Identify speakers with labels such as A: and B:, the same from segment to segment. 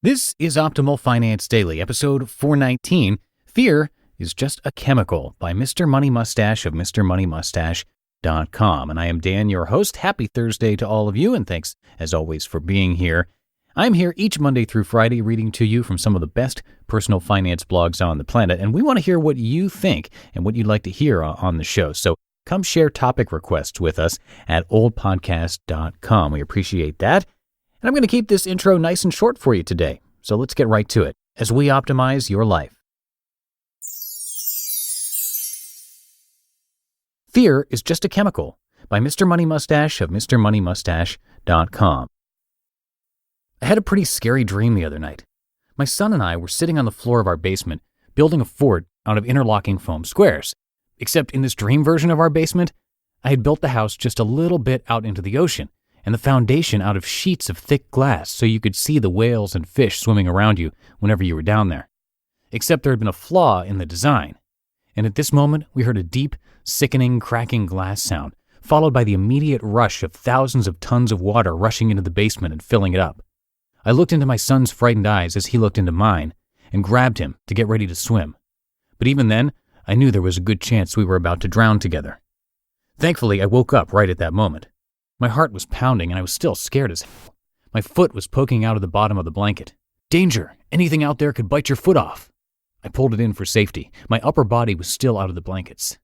A: This is Optimal Finance Daily, episode 419, Fear is Just a Chemical, by Mr. Money Mustache of MrMoneyMustache.com. And I am Dan, your host. Happy Thursday to all of you, and thanks, as always, for being here. I'm here each Monday through Friday reading to you from some of the best personal finance blogs on the planet, and we want to hear what you think and what you'd like to hear on the show. So come share topic requests with us at oldpodcast.com. We appreciate that. And I'm going to keep this intro nice and short for you today. So let's get right to it as we optimize your life. Fear is Just a Chemical, by Mr. Money Mustache of MrMoneyMustache.com. I had a pretty scary dream the other night. My son and I were sitting on the floor of our basement, building a fort out of interlocking foam squares. Except in this dream version of our basement, I had built the house just a little bit out into the ocean, and the foundation out of sheets of thick glass so you could see the whales and fish swimming around you whenever you were down there. Except there had been a flaw in the design. And at this moment, we heard a deep, sickening, cracking glass sound, followed by the immediate rush of thousands of tons of water rushing into the basement and filling it up. I looked into my son's frightened eyes as he looked into mine, and grabbed him to get ready to swim. But even then, I knew there was a good chance we were about to drown together. Thankfully, I woke up right at that moment. My heart was pounding, and I was still scared as hell. My foot was poking out of the bottom of the blanket. Danger! Anything out there could bite your foot off. I pulled it in for safety. My upper body was still out of the blankets.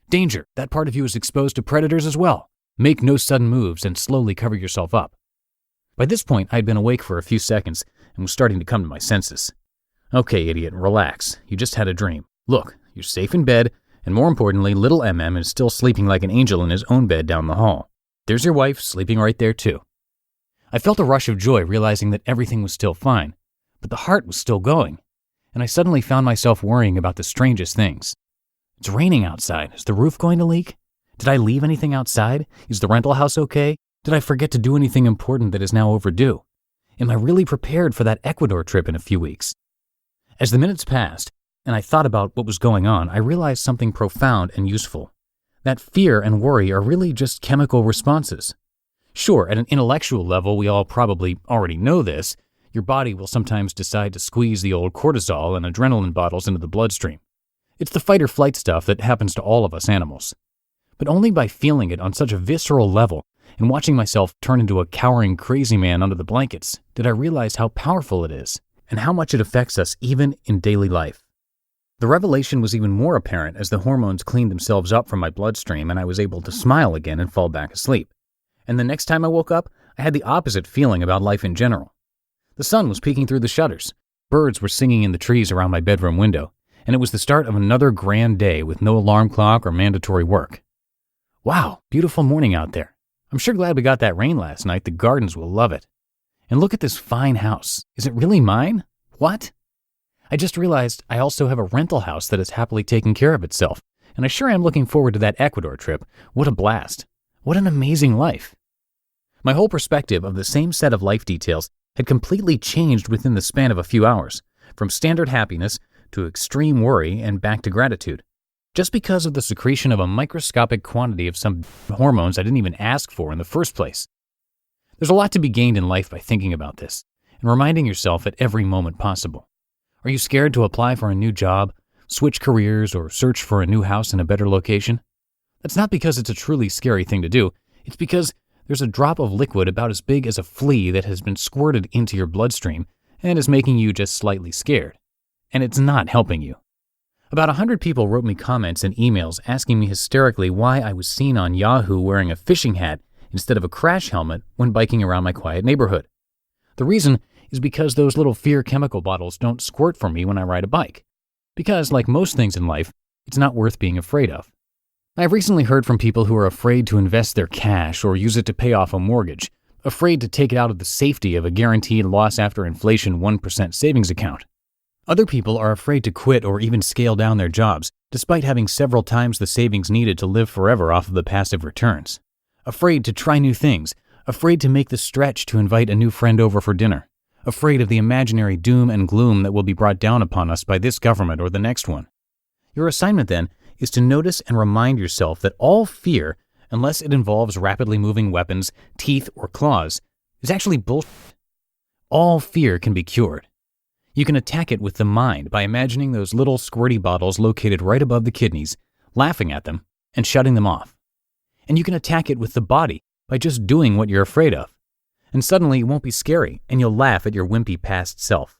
A: Danger! That part of you is exposed to predators as well. Make no sudden moves and slowly cover yourself up. By this point, I had been awake for a few seconds and was starting to come to my senses. Okay, idiot, relax. You just had a dream. Look, you're safe in bed, and more importantly, little MM is still sleeping like an angel in his own bed down the hall. There's your wife sleeping right there too. I felt a rush of joy realizing that everything was still fine, but the heart was still going, and I suddenly found myself worrying about the strangest things. It's raining outside. Is the roof going to leak? Did I leave anything outside? Is the rental house okay? Did I forget to do anything important that is now overdue? Am I really prepared for that Ecuador trip in a few weeks? As the minutes passed, and I thought about what was going on, I realized something profound and useful. That fear and worry are really just chemical responses. Sure, at an intellectual level, we all probably already know this. Your body will sometimes decide to squeeze the old cortisol and adrenaline bottles into the bloodstream. It's the fight or flight stuff that happens to all of us animals. But only by feeling it on such a visceral level and watching myself turn into a cowering crazy man under the blankets did I realize how powerful it is and how much it affects us even in daily life. The revelation was even more apparent as the hormones cleaned themselves up from my bloodstream and I was able to smile again and fall back asleep. And the next time I woke up, I had the opposite feeling about life in general. The sun was peeking through the shutters, birds were singing in the trees around my bedroom window, and it was the start of another grand day with no alarm clock or mandatory work. Wow, beautiful morning out there. I'm sure glad we got that rain last night. The gardens will love it. And look at this fine house. Is it really mine? What? I just realized I also have a rental house that is happily taking care of itself, and I sure am looking forward to that Ecuador trip. What a blast. What an amazing life. My whole perspective of the same set of life details had completely changed within the span of a few hours, from standard happiness to extreme worry and back to gratitude, just because of the secretion of a microscopic quantity of some hormones I didn't even ask for in the first place. There's a lot to be gained in life by thinking about this and reminding yourself at every moment possible. Are you scared to apply for a new job, switch careers, or search for a new house in a better location? That's not because it's a truly scary thing to do. It's because there's a drop of liquid about as big as a flea that has been squirted into your bloodstream and is making you just slightly scared. And it's not helping you. About 100 people wrote me comments and emails asking me hysterically why I was seen on Yahoo wearing a fishing hat instead of a crash helmet when biking around my quiet neighborhood. The reason is because those little fear chemical bottles don't squirt for me when I ride a bike. Because, like most things in life, it's not worth being afraid of. I've recently heard from people who are afraid to invest their cash or use it to pay off a mortgage, afraid to take it out of the safety of a guaranteed loss after inflation 1% savings account. Other people are afraid to quit or even scale down their jobs, despite having several times the savings needed to live forever off of the passive returns. Afraid to try new things, afraid to make the stretch to invite a new friend over for dinner. Afraid of the imaginary doom and gloom that will be brought down upon us by this government or the next one. Your assignment, then, is to notice and remind yourself that all fear, unless it involves rapidly moving weapons, teeth, or claws, is actually bullshit. All fear can be cured. You can attack it with the mind by imagining those little squirty bottles located right above the kidneys, laughing at them, and shutting them off. And you can attack it with the body by just doing what you're afraid of. And suddenly it won't be scary, and you'll laugh at your wimpy past self.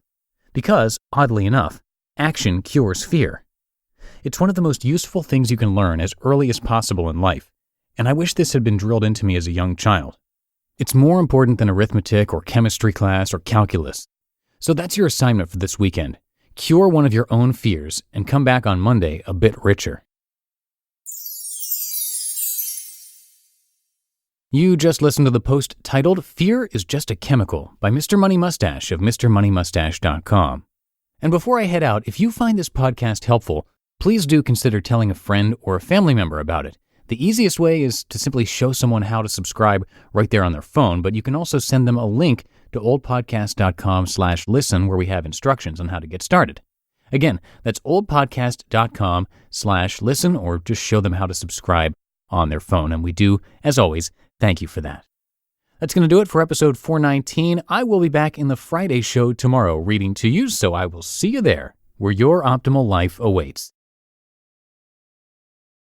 A: Because, oddly enough, action cures fear. It's one of the most useful things you can learn as early as possible in life, and I wish this had been drilled into me as a young child. It's more important than arithmetic or chemistry class or calculus. So that's your assignment for this weekend. Cure one of your own fears and come back on Monday a bit richer. You just listened to the post titled "Fear is Just a Chemical" by Mr. Money Mustache of MrMoneyMustache.com. And before I head out, if you find this podcast helpful, please do consider telling a friend or a family member about it. The easiest way is to simply show someone how to subscribe right there on their phone, but you can also send them a link to oldpodcast.com/listen where we have instructions on how to get started. Again, that's oldpodcast.com/listen, or just show them how to subscribe on their phone. And we do, as always, thank you for that. That's going to do it for episode 419. I will be back in the Friday show tomorrow reading to you, so I will see you there where your optimal life awaits.